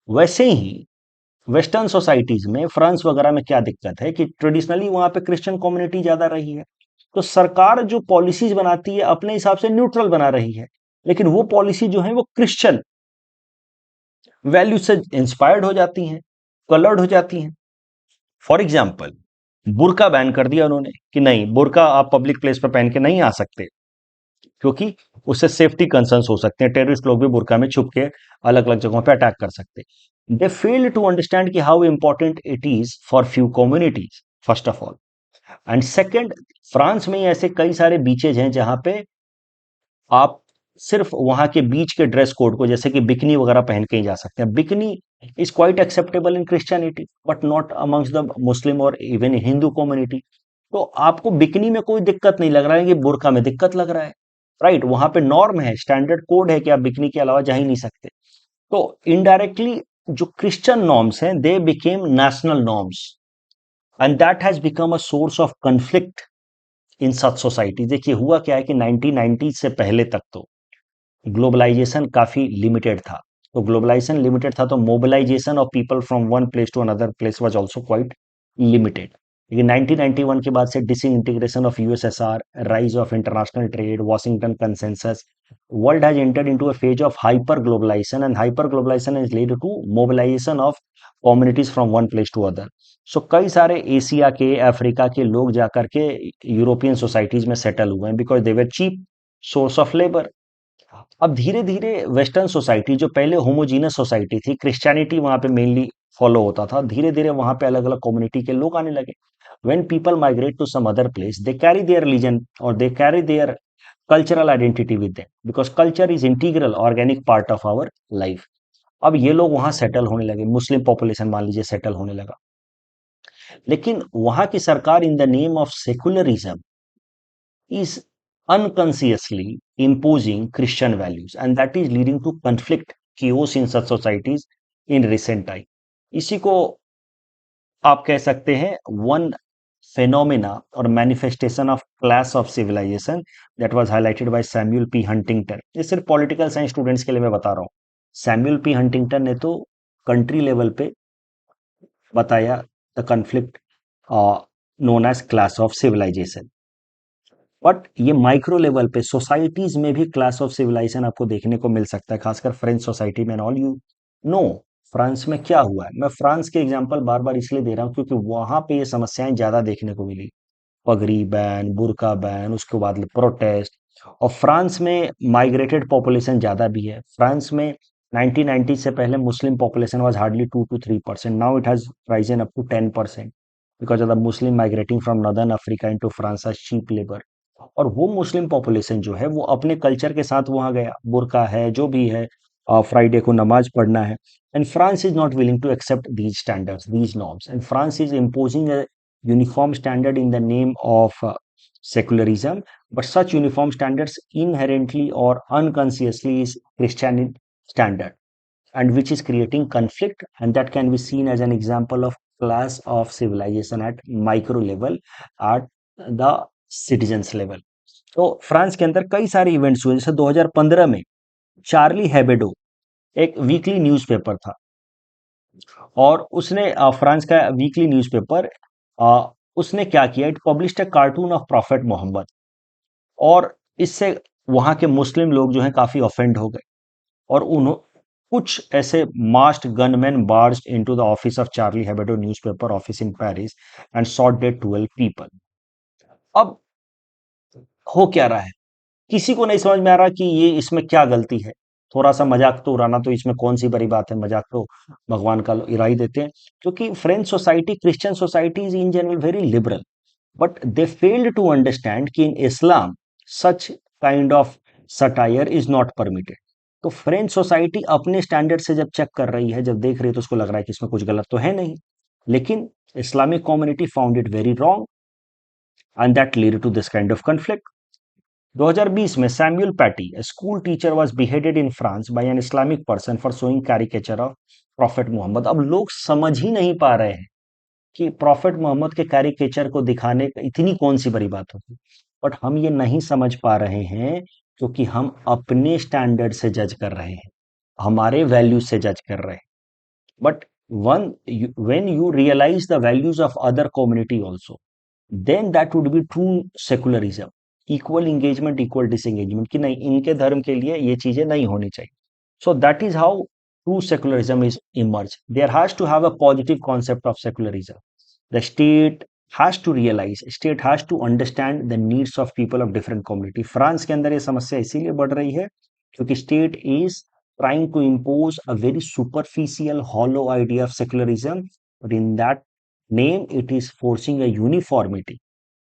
A: वैसे ही वेस्टर्न सोसाइटीज में फ्रांस वगैरह में क्या दिक्कत है कि ट्रेडिशनली वहां पे क्रिश्चियन कम्युनिटी ज्यादा रही है, तो सरकार जो पॉलिसीज बनाती है अपने हिसाब से न्यूट्रल बना रही है, लेकिन वो पॉलिसी जो है वो क्रिश्चियन वैल्यू से इंस्पायर्ड हो जाती हैं, कलर्ड हो जाती हैं। फॉर एग्जाम्पल, बुर्का बैन कर दिया उन्होंने कि नहीं, बुर्का आप पब्लिक प्लेस पर पहन के नहीं आ सकते क्योंकि उससे सेफ्टी कंसर्न्स हो सकते हैं, टेररिस्ट लोग भी बुर्का में छुप के अलग अलग जगहों पे अटैक कर सकते हैं। दे फेल टू अंडरस्टैंड कि how important it is for few communities, first of all. And second, France में ही ऐसे कई सारे बीचेज हैं जहां पे आप सिर्फ वहां के बीच के ड्रेस कोड को, जैसे कि बिकनी वगैरह पहन के ही जा सकते हैं। Bikini is quite acceptable in Christianity but not amongst the Muslim और इवन हिंदू कम्युनिटी। तो आपको बिकनी में कोई दिक्कत नहीं लग रहा है कि बुर्का में दिक्कत लग रहा है, राइट? वहां पे नॉर्म है, स्टैंडर्ड कोड है कि आप बिकनी के अलावा जा ही नहीं सकते। तो इनडायरेक्टली जो क्रिश्चियन नॉर्म्स हैं they became national norms, and that has become a source of conflict in such society. देखिए हुआ क्या है कि 1990 से पहले तक तो ग्लोबलाइजेशन काफी लिमिटेड था। तो ग्लोबलाइजेशन लिमिटेड था तो mobilization of people from one place to another place was also quite limited. लेकिन 1991 के बाद से disintegration of USSR, rise of international trade, Washington consensus, world has entered into a phase of hyper globalization, and hyper globalization is lead to mobilization of communities from one place to other. So कई सारे Asia के, Africa के लोग जाकर के European societies में settle हुए हैं because they were cheap source of labour. अब धीरे धीरे वेस्टर्न सोसाइटी जो पहले होमोजीनस सोसाइटी थी, क्रिश्चियनिटी वहां पे मेनली फॉलो होता था, धीरे धीरे वहां पे अलग अलग कम्युनिटी के लोग आने लगे। When people migrate to some other place they carry their religion और they carry their cultural identity with them, because culture is integral organic part of our life. अब ये लोग वहां सेटल होने लगे, मुस्लिम पॉपुलेशन मान लीजिए सेटल होने लगा, लेकिन वहां की सरकार इन the name of secularism is unconsciously imposing Christian values, and that is leading to conflict, chaos in such societies in recent time. इसी को आप कह सकते हैं one phenomena or manifestation of class of civilization that was highlighted by Samuel P. Huntington. ये सिर्फ political science students के लिए मैं बता रहा हूँ। सैमुअल पी हंटिंगटन ने तो कंट्री लेवल पे बताया the conflict known as clash of civilization. But ये माइक्रो लेवल पे सोसाइटीज में भी क्लास ऑफ सिविलाइजेशन आपको देखने को मिल सकता है, खासकर फ्रेंच सोसाइटी में। ऑल यू नो फ्रांस में क्या हुआ है। मैं फ्रांस के एग्जांपल बार बार इसलिए दे रहा हूँ क्योंकि वहां पे ये समस्याएं ज्यादा देखने को मिली। पगड़ी बैन, बुर्का बैन, उसके बाद प्रोटेस्ट। और फ्रांस में माइग्रेटेड पॉपुलेशन ज्यादा भी है। फ्रांस में 1990 से पहले Muslim population was hardly 2 to 3%। Now it has risen up to 10% because of the Muslim migrating from northern Africa into France as cheap labour. और वो मुस्लिम पॉपुलेशन जो है वो अपने कल्चर के साथ वहां गया, बुर्का है जो भी है, फ्राइडे को नमाज पढ़ना है। And France is not willing to accept these standards, these norms, and France is imposing a uniform standard in the name of secularism, but such uniform standards inherently or unconsciously is Christian standard, and which is creating conflict, and that can be seen as an example of class of civilization at micro level, at the citizens level. तो France के अंदर कई सारे events हुए, जैसे 2015 में Charlie हेबेडो एक weekly newspaper था, और उसने फ्रांस का वीकली न्यूज़पेपर, उसने क्या किया, it published a cartoon of prophet Muhammad. और इससे वहां के मुस्लिम लोग जो हैं काफी ऑफेंड हो गए, और उन्होंने कुछ ऐसे masked gunmen barged into the office of Charlie Hebdo newspaper office in Paris and shot dead 12 people. अब हो क्या रहा है, किसी को नहीं समझ में आ रहा कि ये इसमें क्या गलती है। थोड़ा सा मजाक तो उड़ाना, तो इसमें कौन सी बड़ी बात है, मजाक तो भगवान का इरा ही देते हैं। क्योंकि French society, Christian society is in general very liberal, but they failed to understand कि in Islam such kind of satire is not permitted। तो फ्रेंच सोसाइटी अपने स्टैंडर्ड से जब चेक कर रही है, जब देख रही है, तो उसको लग रहा है कि इसमें कुछ गलत तो है नहीं, लेकिन Islamic community found it very wrong, and that lead to this kind of conflict. 2020 में Samuel Paty, a school teacher, was beheaded in France by an Islamic person for showing caricature of Prophet Muhammad। अब लोग समझ ही नहीं पा रहे हैं कि profit Mohammad के कैरिकेचर को दिखाने इतनी कौन सी बड़ी बात होगी। बट हम ये नहीं समझ पा रहे हैं क्योंकि हम अपने स्टैंडर्ड से जज कर रहे हैं, हमारे वैल्यूज से जज कर रहे हैं। But one when you realize the values of other community also, then that would be true secularism, equal engagement, equal disengagement, कि नहीं, इनके धर्म के लिए ये चीजें नहीं होनी चाहिए। So that is how true secularism is emerged. There has to have a positive concept of secularism. The state has to understand the needs of people of different community। France के अंदर ये समस्या इसीलिए बढ़ रही है क्योंकि state is trying to impose a very superficial hollow idea of secularism, but in that name it is forcing a uniformity।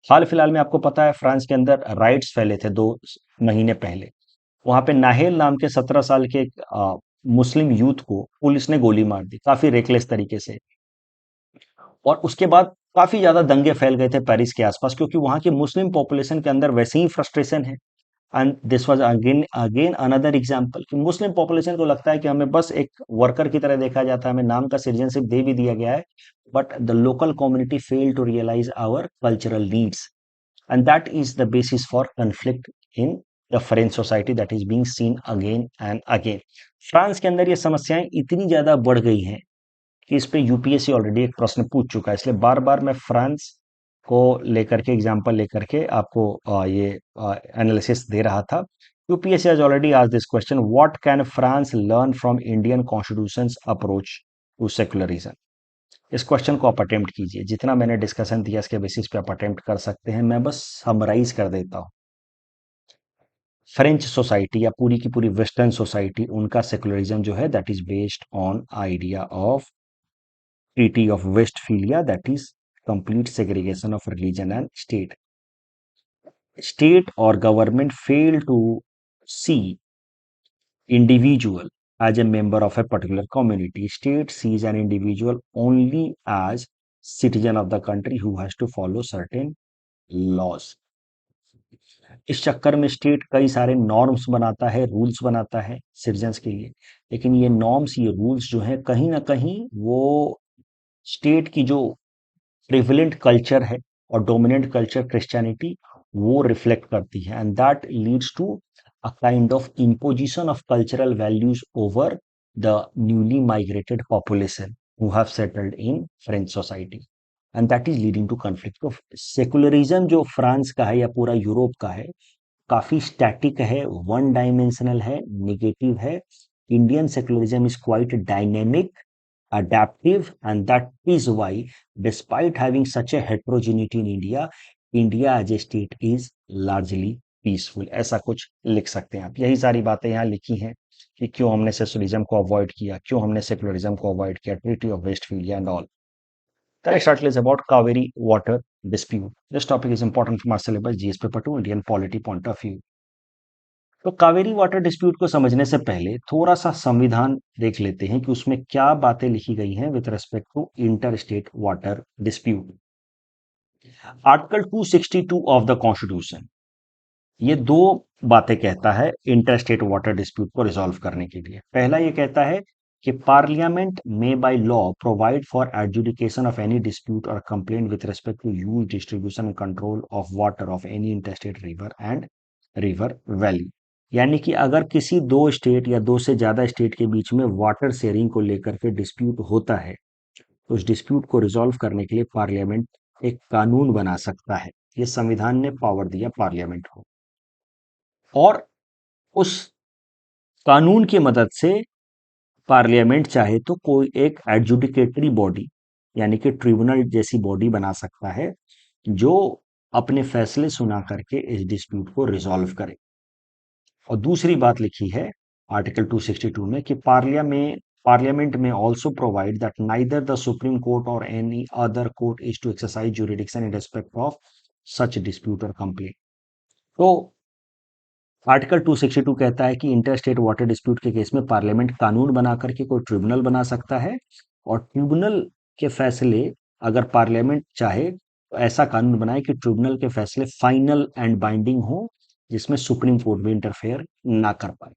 A: हाल फिलहाल में आपको पता है फ्रांस के अंदर राइट्स फैले थे 2 महीने पहले। वहां पे नाहेल नाम के 17 साल के एक मुस्लिम यूथ को पुलिस ने गोली मार दी, काफी रेकलेस तरीके से। और उसके बाद काफी ज्यादा दंगे फैल गए थे पेरिस के आसपास, क्योंकि वहां की मुस्लिम पॉपुलेशन के अंदर वैसे ही फ्रस्ट्रेशन है। And this was again again another example कि मुस्लिम पॉपुलेशन को लगता है कि हमें बस एक वर्कर की तरह देखा जाता है, हमें नाम का सिटीजनशिप दे भी दिया गया है, but the local community fail to realize our cultural needs, and that is the basis for conflict in the French society that is being seen again and again। France के अंदर ये समस्याएं इतनी ज्यादा बढ़ गई हैं कि इस पे यूपीएससी ऑलरेडी एक प्रश्न पूछ चुका है, इसलिए बार बार मैं फ्रांस को लेकर के एग्जांपल लेकर के आपको ये एनालिसिस दे रहा था। UPSC has already asked this question, what can France learn from Indian constitutions approach to secularism. इस क्वेश्चन को आप अटेम्प्ट कीजिए, जितना मैंने डिस्कशन दिया इसके बेसिस पे आप अटेम्प्ट कर सकते हैं। मैं बस समराइज कर देता हूँ। फ्रेंच सोसाइटी या पूरी की पूरी वेस्टर्न सोसाइटी, उनका सेकुलरिज्म जो है that is based on idea of treaty of Westphalia, that is complete segregation of religion and state. State और government fail to see individual as a member of a particular community। State sees an individual only as citizen of the country who has to follow certain laws। इस चक्कर में state कई सारे norms बनाता है, rules बनाता है citizens के लिए, लेकिन ये नॉर्म्स, ये रूल्स जो है कहीं ना कहीं वो स्टेट की जो प्रिविलेंट कल्चर है और डोमिनेंट कल्चर क्रिश्चियनिटी वो रिफ्लेक्ट करती है, and that leads to a kind of imposition of cultural values over the newly migrated population who have settled in French society, and that is leading to conflict. तो secularism जो France का है या पूरा Europe का है, काफी static है, वन डायमेंशनल है, निगेटिव है. Indian secularism is quite dynamic, adaptive, and that is why, despite having such a heterogeneity in India, India as a state is largely peaceful. ऐसा कुछ लिख सकते हैं आप. यही सारी बातें यहाँ लिखी हैं कि क्यों हमने सेकुलरिज्म को अवॉइड किया, क्यों हमने सेकुलरिज्म को अवॉइड किया, treaty of Westphalia and all. The next article is about Kaveri water dispute. This topic is important from our syllabus GS paper 2 Indian polity point of view. तो Kaveri water dispute को समझने से पहले थोड़ा सा संविधान देख लेते हैं कि उसमें क्या बातें लिखी गई हैं with respect to inter state water dispute. Article 262 of the constitution ये दो बातें कहता है इंटर स्टेट वाटर डिस्प्यूट को रिजॉल्व करने के लिए. पहला ये कहता है कि parliament may by law provide for adjudication of any dispute और complaint with respect to use distribution and control of water of any interstate river and river valley. यानी कि अगर किसी दो स्टेट या दो से ज्यादा स्टेट के बीच में वाटर शेयरिंग को लेकर के डिस्प्यूट होता है तो उस डिस्प्यूट को रिजॉल्व करने के लिए पार्लियामेंट एक कानून बना सकता है. ये संविधान ने पावर दिया पार्लियामेंट को, और उस कानून की मदद से पार्लियामेंट चाहे तो कोई एक एडजुडिकेटरी बॉडी यानी कि ट्रिब्यूनल जैसी बॉडी बना सकता है जो अपने फैसले सुना करके इस डिस्प्यूट को रिजॉल्व करे. और दूसरी बात लिखी है आर्टिकल 262 में कि parliament may also provide that neither the supreme court और any other court is to exercise jurisdiction in respect of such dispute और कंप्लेंट. तो आर्टिकल 262 कहता है कि इंटर स्टेट वाटर डिस्प्यूट के केस में पार्लियामेंट कानून बना करके कोई ट्रिब्यूनल बना सकता है, और ट्रिब्यूनल के फैसले अगर पार्लियामेंट चाहे तो ऐसा कानून बनाए कि ट्रिब्यूनल के फैसले फाइनल एंड बाइंडिंग हो, जिसमें सुप्रीम कोर्ट भी इंटरफेयर ना कर पाए.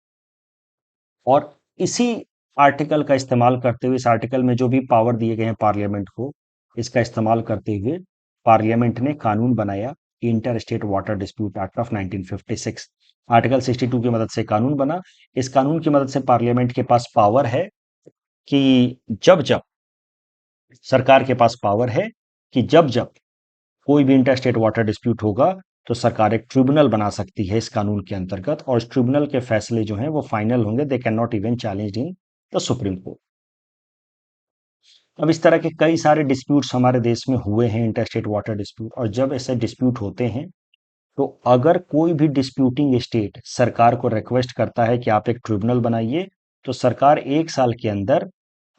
A: और इसी आर्टिकल का इस्तेमाल करते हुए, इस आर्टिकल में जो भी पावर दिए गए हैं पार्लियामेंट को, इसका इस्तेमाल करते हुए पार्लियामेंट ने कानून बनाया inter state water dispute act of 1956. Article 62 की मदद से कानून बना. इस कानून की मदद से पार्लियामेंट के पास पावर है कि जब जब सरकार के पास पावर है कि जब जब कोई भी इंटर स्टेट वाटर डिस्प्यूट होगा तो सरकार एक ट्रिब्यूनल बना सकती है इस कानून के अंतर्गत, और इस ट्रिब्यूनल के फैसले जो हैं वो फाइनल होंगे. They can not even challenge in the supreme court. अब इस तरह के कई सारे डिस्प्यूट्स हमारे देश में हुए हैं, इंटर स्टेट वाटर डिस्प्यूट. और जब ऐसे डिस्प्यूट होते हैं तो अगर कोई भी डिस्प्यूटिंग स्टेट सरकार को रिक्वेस्ट करता है कि आप एक ट्रिब्यूनल बनाइए, तो सरकार एक साल के अंदर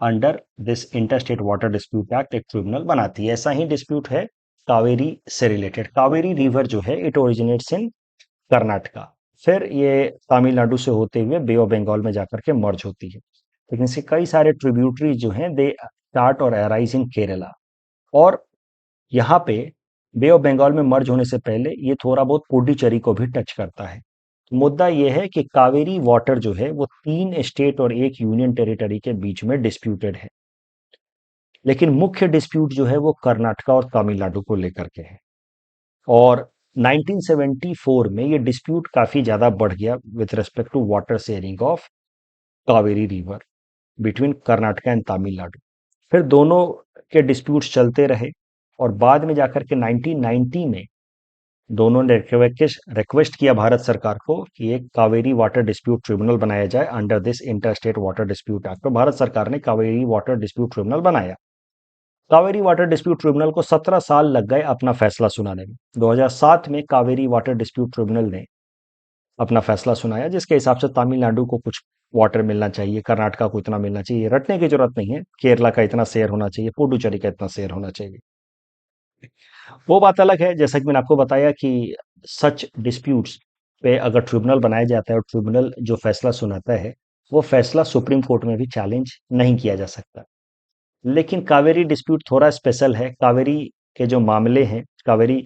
A: under this inter state water dispute act एक ट्रिब्यूनल बनाती है. ऐसा ही डिस्प्यूट है कावेरी से रिलेटेड. कावेरी रिवर जो है इट ओरिजिनेट्स इन कर्नाटका, फिर ये तमिलनाडु से होते हुए बे ऑफ बंगाल में जाकर के मर्ज होती है. लेकिन इसके कई सारे ट्रिब्यूटरीज जो हैं दे स्टार्ट और अराइज इन केरला, और यहाँ पे बे ऑफ बंगाल में मर्ज होने से पहले ये थोड़ा बहुत पुडुचेरी को भी टच करता है. तो मुद्दा ये है कि कावेरी वाटर जो है वो 3 स्टेट और एक यूनियन टेरिटरी के बीच में डिस्प्यूटेड है, लेकिन मुख्य डिस्प्यूट जो है वो कर्नाटका और तमिलनाडु को लेकर के है. और 1974 में ये डिस्प्यूट काफी ज्यादा बढ़ गया with respect to water sharing of Kaveri river between Karnataka and Tamil Nadu. फिर दोनों के डिस्प्यूट्स चलते रहे, और बाद में जाकर के 1990 में दोनों ने रिक्वेस्ट किया भारत सरकार को कि एक कावेरी वाटर डिस्प्यूट ट्रिब्यूनल बनाया जाए under this inter state water dispute act. तो भारत सरकार ने कावेरी वाटर डिस्प्यूट ट्रिब्यूनल बनाया. कावेरी वाटर डिस्प्यूट ट्रिब्यूनल को 17 साल लग गए अपना फैसला सुनाने में. 2007 में कावेरी वाटर डिस्प्यूट ट्रिब्यूनल ने अपना फैसला सुनाया, जिसके हिसाब से तमिलनाडु को कुछ वाटर मिलना चाहिए, कर्नाटका को इतना मिलना चाहिए. रटने की जरूरत नहीं है, केरला का इतना शेयर होना चाहिए, पुडुचेरी का इतना शेयर होना चाहिए. वो बात अलग है, जैसा कि मैंने आपको बताया कि सच डिस्प्यूट्स पे अगर ट्रिब्यूनल बनाया जाता है और ट्रिब्यूनल जो फैसला सुनाता है वो फैसला सुप्रीम कोर्ट में भी चैलेंज नहीं किया जा सकता. लेकिन कावेरी डिस्प्यूट थोड़ा स्पेशल है. कावेरी के जो मामले हैं, कावेरी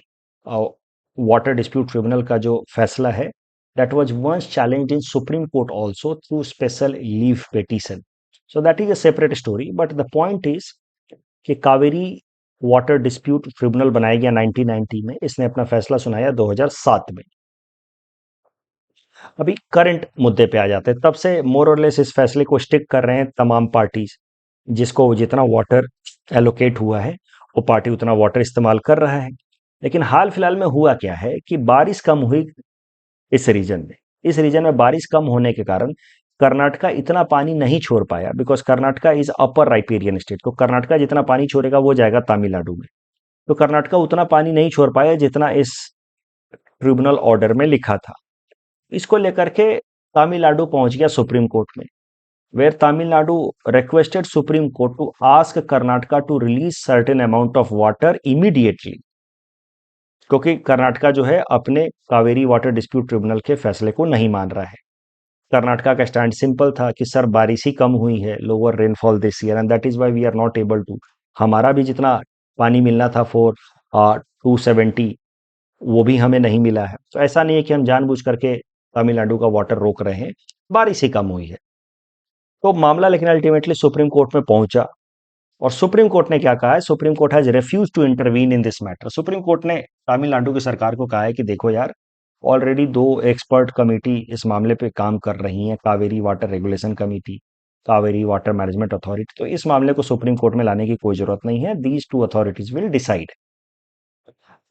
A: वाटर डिस्प्यूट ट्रिब्यूनल का जो फैसला है, that was once challenged in Supreme Court also through special leave petition. So that is a separate story, but the point is कि कावेरी वाटर डिस्प्यूट ट्रिब्यूनल बनाया गया 1990 में, इसने अपना फैसला सुनाया 2007 में। अभी करंट मुद्दे पे आ जाते हैं। तब से मोर और लेस इस फैसले को स्टिक कर रहे हैं तमाम पार्टीज, जिसको जितना वाटर एलोकेट हुआ है वो पार्टी उतना वाटर इस्तेमाल कर रहा है। लेकिन हाल फिलहाल में हुआ क्या है कि बारिश कम हुई इस रीजन में। इस रीजन में बारिश कम होने के कारण कर्नाटका इतना पानी नहीं छोड़ पाया, because Karnataka is upper riparian state. तो कर्नाटका जितना पानी छोड़ेगा वो जाएगा तमिलनाडु में। तो कर्नाटका उतना पानी नहीं छोड़ पाया जितना इस ट्रिब्यूनल ऑर्डर में लिखा था। इसको लेकर के तमिलनाडु पहुंच गया सुप्रीम कोर्ट में, where Tamil Nadu requested Supreme Court to ask Karnataka to release certain amount of water immediately, क्योंकि कर्नाटका जो है अपने कावेरी वाटर डिस्प्यूट ट्रिब्यूनल के फैसले को नहीं मान रहा है। कर्नाटका का स्टैंड सिंपल था कि सर बारिश ही कम हुई है, lower rainfall this year, and that is why we are not able to, हमारा भी जितना पानी मिलना था फॉर 270 वो भी हमें नहीं मिला है। तो ऐसा नहीं है कि हम जानबूझ करके तमिलनाडु का वाटर रोक रहे हैं, बारिश ही कम हुई है। तो मामला लेकिन अल्टीमेटली सुप्रीम कोर्ट में पहुंचा, और सुप्रीम कोर्ट ने क्या कहा है, Supreme Court has refuse to intervene in this matter. Supreme Court ने तमिलनाडु की सरकार को कहा है कि देखो यार, ऑलरेडी दो एक्सपर्ट कमेटी इस मामले पे काम कर रही हैं, Kaveri water regulation committee, Kaveri water management authority. तो इस मामले को सुप्रीम कोर्ट में लाने की कोई जरूरत नहीं है, these two authorities will decide.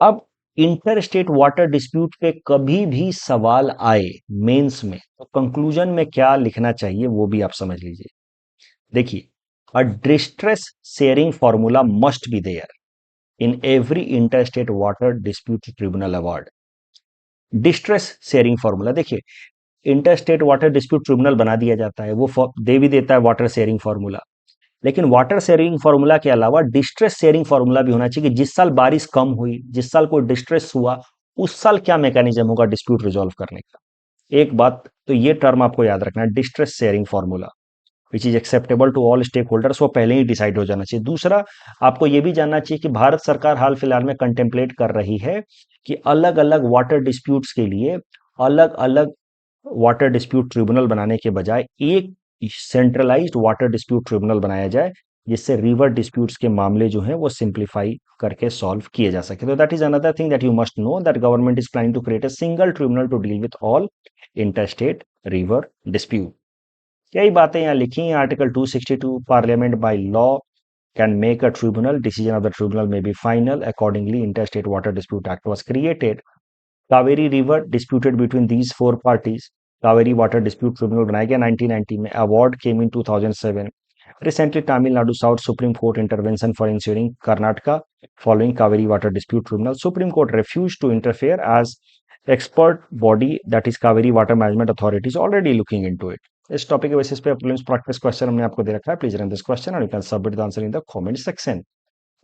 A: अब इंटर स्टेट वाटर डिस्प्यूट पे कभी भी सवाल आए मेंस में, तो कंक्लूजन में क्या लिखना चाहिए वो भी आप समझ लीजिए। देखिए, a distress sharing formula must be there in every interstate water dispute tribunal award। Distress sharing formula देखिए, इंटरस्टेट वाटर डिस्प्यूट ट्रिब्यूनल बना दिया जाता है, वो दे भी देता है वाटर शेयरिंग फॉर्मूला। लेकिन वाटर शेयरिंग फॉर्मूला के अलावा डिस्ट्रेस शेयरिंग फॉर्मूला भी होना चाहिए कि जिस साल बारिश कम हुई, जिस साल कोई डिस्ट्रेस हुआ, उस साल क्या मैकेनिज्म होगा डिस्प्यूट रिजॉल्व करने का। एक बात तो ये टर्म आपको याद रखना है, distress sharing formula which is acceptable to all stakeholders, वो पहले ही डिसाइड हो जाना चाहिए। दूसरा, आपको ये भी जानना चाहिए कि भारत सरकार हाल फिलहाल में कंटेम्पलेट कर रही है कि अलग अलग वाटर डिस्प्यूट्स के लिए अलग अलग वाटर डिस्प्यूट ट्रिब्यूनल बनाने के बजाय एक सेंट्रलाइज्ड वाटर डिस्प्यूट ट्रिब्यूनल बनाया जाए, जिससे रिवर डिस्प्यूट्स के मामले जो हैं वो सिंप्लीफाई करके सॉल्व किए जा सके। तो that is another thing that you must know, that government is planning to create a single tribunal to deal with all interstate river dispute. यही बातें यहाँ लिखी हैं। Article 262, parliament by law can make a tribunal, decision of the tribunal may be final, accordingly interstate water dispute act was created. Kaveri river disputed between these four parties, Kaveri water dispute tribunal बनाया गया 1990 में, award came in 2007। Recently Tamil Nadu south supreme court intervention for ensuring Karnataka following Kaveri Water Dispute Tribunal. Supreme Court refused to interfere as expert body, that is Kaveri Water Management Authority, is already looking into it. इस topic के basis पे prelims practice question हमने आपको दे रखा है। Please run this question and you can submit the answer in the comment section.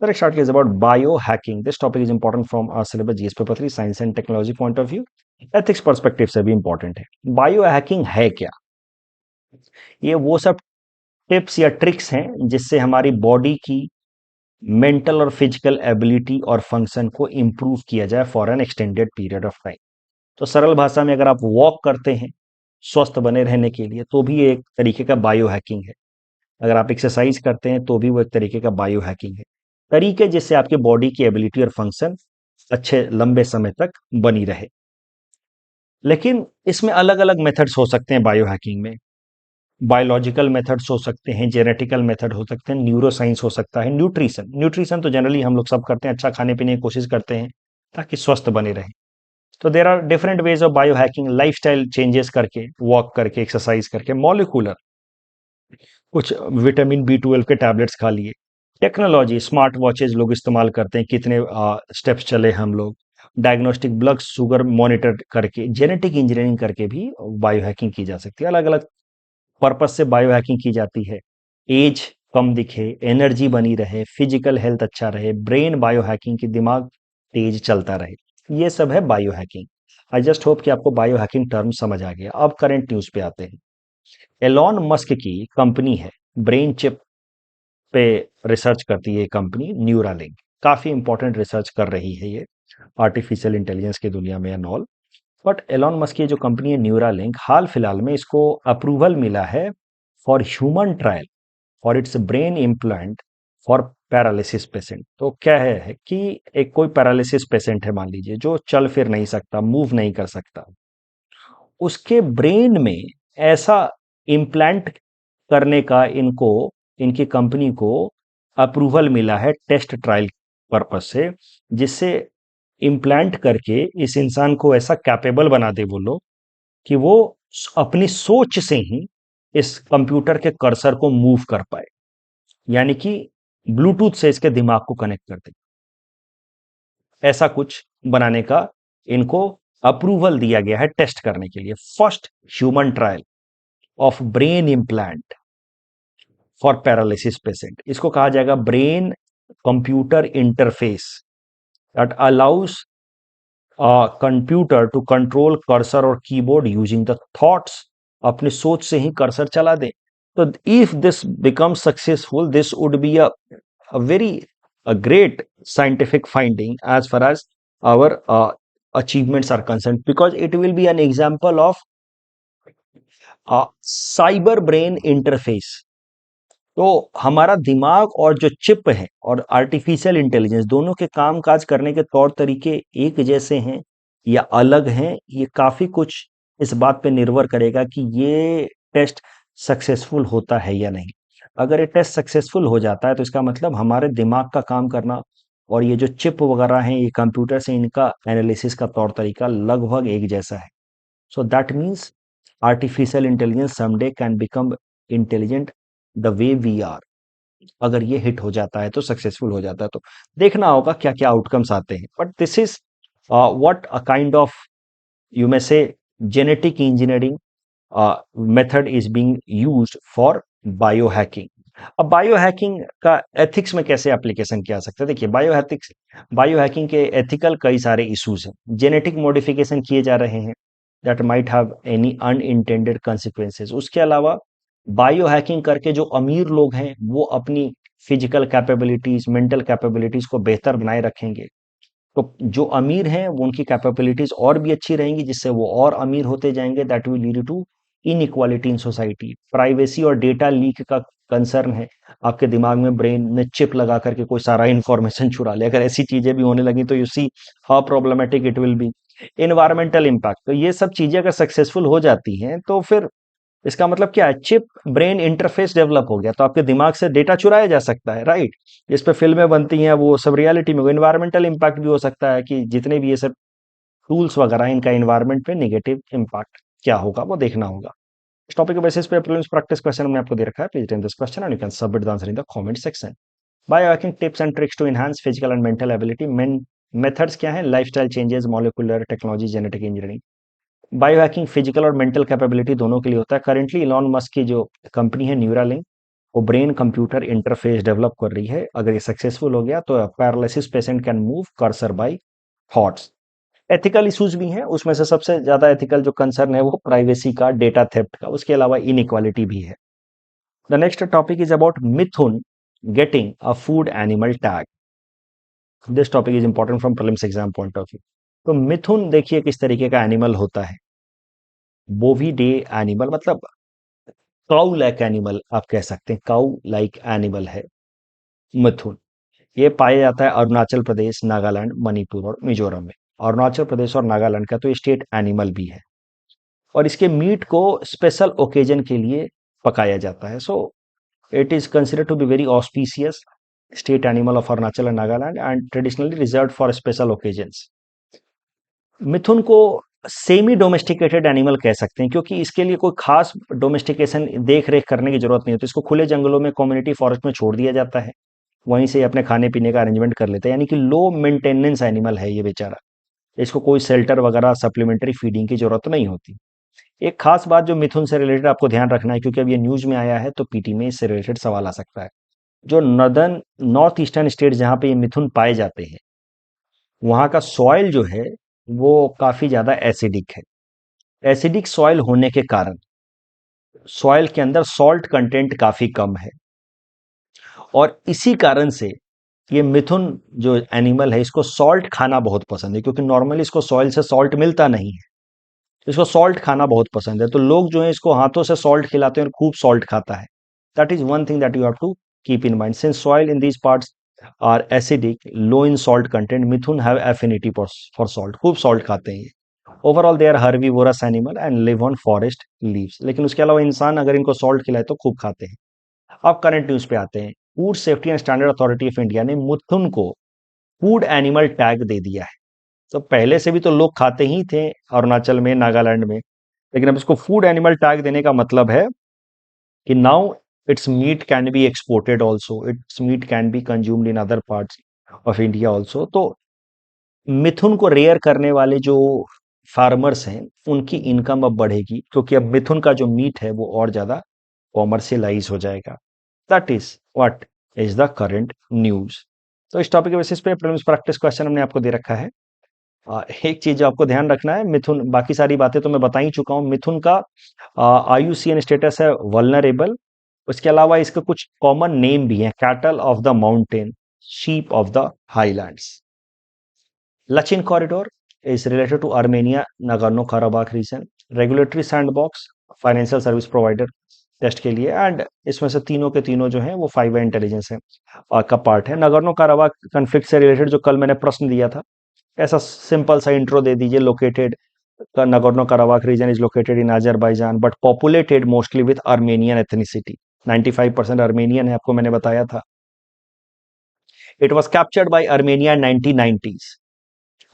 A: The next article is about biohacking. This topic is important from our syllabus GS paper 3 science and technology point of view, ethics perspective से भी important है। Biohacking है क्या? ये वो सब tips या tricks हैं जिससे हमारी बॉडी की मेंटल और फिजिकल एबिलिटी और फंक्शन को इंप्रूव किया जाए for an extended period of time. तो सरल भाषा में, अगर आप वॉक करते हैं स्वस्थ बने रहने के लिए, तो भी एक तरीके का बायो हैकिंग है। अगर आप एक्सरसाइज करते हैं तो भी वो एक तरीके का बायो हैकिंग है। तरीके जिससे आपके बॉडी की एबिलिटी और फंक्शन अच्छे लंबे समय तक बनी रहे। लेकिन इसमें अलग अलग मेथड्स हो सकते हैं बायो हैकिंग में। बायोलॉजिकल मेथड्स हो सकते हैं, जेनेटिकल मेथड हो सकते हैं, न्यूरो साइंस हो सकता है, न्यूट्रिशन। न्यूट्रिशन तो जनरली हम लोग सब करते हैं, अच्छा खाने पीने की कोशिश करते हैं ताकि स्वस्थ बने रहे। तो there are different ways of biohacking, lifestyle changes करके, वॉक करके, एक्सरसाइज करके, मॉलिक्यूलर, कुछ विटामिन B12 के टैबलेट्स खा लिए, टेक्नोलॉजी, स्मार्ट वॉचेज लोग इस्तेमाल करते हैं, कितने स्टेप्स चले हम लोग, डायग्नोस्टिक ब्लड शुगर मॉनिटर करके, जेनेटिक इंजीनियरिंग करके भी बायो हैकिंग की जा सकती है। अलग अलग पर्पज से बायो हैकिंग की जाती है। एज कम दिखे, एनर्जी बनी रहे, फिजिकल हेल्थ अच्छा रहे, ब्रेन बायो हैकिंग की, दिमाग तेज चलता रहे, ये सब है bio hacking. I just hope कि आपको बायो हैकिंग टर्म समझ आ गया। अब करंट न्यूज पे आते हैं। एलॉन मस्क की कंपनी है, ब्रेन चिप पे रिसर्च करती है कंपनी न्यूरालिंक। काफी इंपॉर्टेंट रिसर्च कर रही है ये आर्टिफिशियल इंटेलिजेंस की दुनिया में and all. But Elon Musk की जो कंपनी है न्यूरालिंक, हाल फिलहाल में इसको अप्रूवल मिला है for human trial for its brain implant for paralysis patient. तो क्या है कि एक कोई पैरालिसिस पेशेंट है, मान लीजिए, जो चल फिर नहीं सकता, मूव नहीं कर सकता, उसके ब्रेन में ऐसा इम्प्लांट करने का इनको, इनकी कंपनी को अप्रूवल मिला है टेस्ट ट्रायल पर्पस से, जिससे इम्प्लांट करके इस इंसान को ऐसा कैपेबल बना दे वो लोग कि वो अपनी सोच से ही इस कंप्यूटर के कर्सर को मूव कर पाए, यानी कि ब्लूटूथ से इसके दिमाग को कनेक्ट कर दे। ऐसा कुछ बनाने का इनको अप्रूवल दिया गया है टेस्ट करने के लिए। First human trial of brain implant for paralysis patient, इसको कहा जाएगा brain computer interface that allows computer to control cursor और कीबोर्ड यूजिंग द थॉट्स। अपनी सोच से ही कर्सर चला दे। तो if this become successful, this would be very a great scientific finding as far as our achievements are concerned, because it will be an example of cyber brain interface। तो हमारा दिमाग और जो चिप है और आर्टिफिशियल इंटेलिजेंस, दोनों के काम काज करने के तौर तरीके एक जैसे हैं या अलग हैं, ये काफी कुछ इस बात पे निर्भर करेगा कि ये टेस्ट सक्सेसफुल होता है या नहीं। अगर ये टेस्ट सक्सेसफुल हो जाता है तो इसका मतलब हमारे दिमाग का काम करना और ये जो चिप वगैरह हैं, ये कंप्यूटर से इनका एनालिसिस का तौर तरीका लगभग एक जैसा है। So that means artificial intelligence someday can become intelligent the way we are। अगर ये हिट हो जाता है तो, सक्सेसफुल हो जाता है तो, देखना होगा क्या क्या आउटकम्स आते हैं। But this is what a kind of, you may say, genetic engineering method is being used for bio hacking. अब बायो हैकिंग का एथिक्स में कैसे एप्लीकेशन किया जा सकता है? देखिए, बायो हैकिंग के एथिकल कई सारे इश्यूज हैं। जेनेटिक मॉडिफिकेशन किए जा रहे हैं that might have any unintended consequences। उसके अलावा बायो हैकिंग करके जो अमीर लोग हैं वो अपनी फिजिकल कैपेबिलिटीज, मेंटल कैपेबिलिटीज को बेहतर बनाए रखेंगे। तो जो अमीर हैं वो, उनकी कैपेबिलिटीज और भी अच्छी रहेंगी, जिससे वो और अमीर होते जाएंगे। That will lead to inequality in society. Privacy और डेटा लीक का कंसर्न है। आपके दिमाग में, ब्रेन में चिप लगा करके कोई सारा इंफॉर्मेशन चुरा ले, अगर ऐसी चीजें भी होने लगी तो you see how problematic it will be. Environmental impact, तो ये सब चीजें अगर सक्सेसफुल हो जाती हैं तो फिर इसका मतलब क्या है? चिप ब्रेन इंटरफेस डेवलप हो गया तो आपके दिमाग से डेटा चुराया जा सकता है, राइट? इस पे फिल्में बनती हैं, वो सब रियलिटी में। इन्वायरमेंटल इम्पैक्ट भी हो सकता है कि जितने भी ये सब टूल्स वगैरह हैं, इनका इन्वायरमेंट पे नेगेटिव इम्पैक्ट क्या होगा वो देखना होगा। इस टॉपिक के बेसिस पे प्रीलिम्स प्रैक्टिस क्वेश्चन हमने आपको दे रखा है। Please ten this question and you can submit the answer in the comment section. Biohacking tips and tricks to enhance physical and mental ability. Main methods क्या है? Lifestyle changes, molecular technology, genetic engineering. Biohacking physical और mental capability दोनों के लिए होता है। Currently Elon Musk की जो कंपनी है न्यूरालिंक, वो ब्रेन कंप्यूटर इंटरफेस डेवलप कर रही है। अगर ये सक्सेसफुल हो गया तो paralysis patient can move cursor by thoughts. Ethical issues भी हैं, उसमें से सबसे ज्यादा एथिकल जो कंसर्न है वो प्राइवेसी का, डेटा थेफ्ट का, उसके अलावा इनइक्वालिटी भी है। The next topic is about Mithun getting a food animal tag. This topic is important from prelims exam point of view. तो मिथुन देखिए किस तरीके का एनिमल होता है। बोविडे एनिमल मतलब काउ लाइक एनिमल, आप कह सकते हैं काउ लाइक एनिमल है मिथुन। ये पाया जाता है अरुणाचल प्रदेश, नागालैंड, मणिपुर और मिजोरम में। अरुणाचल प्रदेश और नागालैंड का तो ये स्टेट एनिमल भी है और इसके मीट को स्पेशल ओकेजन के लिए पकाया जाता है। So it is considered to be very auspicious state animal of Arunachal and Nagaland and traditionally reserve for special occasions. Mithun को सेमी डोमेस्टिकेटेड एनिमल कह सकते हैं क्योंकि इसके लिए कोई खास डोमेस्टिकेशन, देख रेख करने की जरूरत नहीं होती। इसको खुले जंगलों में, कम्युनिटी फॉरेस्ट में छोड़ दिया जाता है, वहीं से अपने खाने पीने का अरेंजमेंट कर लेते हैं। यानी कि लो मेंटेनेंस एनिमल है ये बेचारा। इसको कोई शेल्टर वगैरह, सप्लीमेंट्री फीडिंग की जरूरत नहीं होती। एक खास बात जो मिथुन से रिलेटेड आपको ध्यान रखना है, क्योंकि अब ये न्यूज में आया है तो पीटी में इससे रिलेटेड सवाल आ सकता है। जो नॉर्थ ईस्टर्न स्टेट जहां पे ये मिथुन पाए जाते हैं, वहां का सॉइल जो है वो काफी ज्यादा एसिडिक है। एसिडिक सॉइल होने के कारण सॉइल के अंदर सॉल्ट कंटेंट काफी कम है और इसी कारण से ये मिथुन जो एनिमल है, इसको सॉल्ट खाना बहुत पसंद है, क्योंकि नॉर्मली इसको सॉइल से सॉल्ट मिलता नहीं है। इसको सॉल्ट खाना बहुत पसंद है, तो लोग जो है इसको हाथों से सॉल्ट खिलाते हैं और खूब सॉल्ट खाता है। That is one thing that you have to keep in mind since soil in these parts are acidic, low in salt content, mithun have affinity for salt, खूब salt खाते हैं ये। Overall they are herbivorous animal and live on forest leaves, लेकिन उसके अलावा इंसान अगर इनको सॉल्ट खिलाए तो खूब खाते हैं। अब करंट न्यूज पे आते हैं। Food safety and standard authority of India ने मिथुन को फूड एनिमल टैग दे दिया है। तो पहले से भी तो लोग खाते ही थे अरुणाचल में, नागालैंड में, लेकिन अब इसको फूड एनिमल टैग देने का मतलब है कि now its meat can be exported also, its meat can be consumed in other parts of India also. तो मिथुन को रेयर करने वाले जो फार्मर्स हैं उनकी इनकम अब बढ़ेगी, क्योंकि अब मिथुन का जो मीट है वो और ज्यादा कॉमर्शियलाइज हो जाएगा। That is what is the current news. तो इस टॉपिक के बेसिस पे प्रीलिम्स प्रैक्टिस क्वेश्चन हमने आपको दे रखा है। एक चीज जो आपको ध्यान रखना है, मिथुन, बाकी सारी बातें तो मैं बता ही चुका हूँ। मिथुन का आईयूसीएन स्टेटस है वल्नरेबल। उसके अलावा इसके कुछ कॉमन नेम भी हैं, cattle of the mountain, sheep of the highlands. Lachin corridor is related to Armenia, Nagorno-Karabakh region. Regulatory sandbox, financial service provider test के लिए, एंड इसमें से तीनों के तीनों जो हैं वो 5 इंटेलिजेंस है का पार्ट है। नगर्नो काराबाख कन्फ्लिक्ट से रिलेटेड जो कल मैंने प्रश्न दिया था, ऐसा सिंपल सा इंट्रो दे दीजिए। Located, Nagorno Karabakh region is located in Azerbaijan but populated mostly with Armenian ethnicity. 95% Armenian है, आपको मैंने बताया था। It was captured by Armenia in 1990s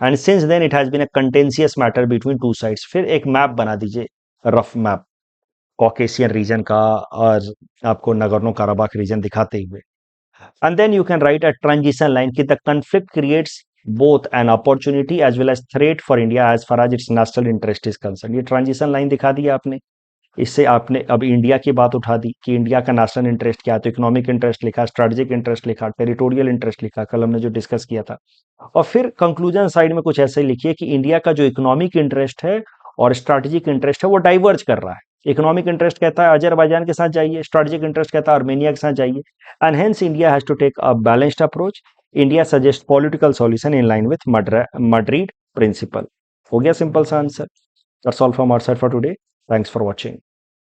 A: and since then it has been a contentious matter between two sides. फिर एक map बना दीजिए, rough map Caucasian reason का और आपको नगोर्नो काराबाख रीजन दिखाते हुए। And then you can write a transition line कि the conflict creates both an opportunity as well as threat for India as far as its national interest is concerned। ये transition line दिखा दी आपने, इससे आपने अब India की बात उठा दी कि इंडिया का नेशनल इंटरेस्ट क्या है। तो इकोनॉमिक इंटरेस्ट लिखा, स्ट्रेटेजिक इंटरेस्ट लिखा, टेरिटोरियल इंटरेस्ट लिखा, कल हमने जो डिस्कस किया था। और फिर कंक्लूजन साइड में कुछ ऐसे लिखिए कि इंडिया का जो इकोनॉमिक इंटरेस्ट है और स्ट्रेटेजिक इंटरेस्ट है वो डाइवर्ज कर रहा है। इकोनॉमिक इंटरेस्ट कहता है अजरबैजान के साथ जाइए, स्ट्रेटेजिक इंटरेस्ट कहता है आर्मेनिया के साथ जाइए, and hence India has to take a balanced approach. India suggest political solution in line with Madrid principle. हो गया सिंपल सा answer. That's all from our side for today. Thanks for watching.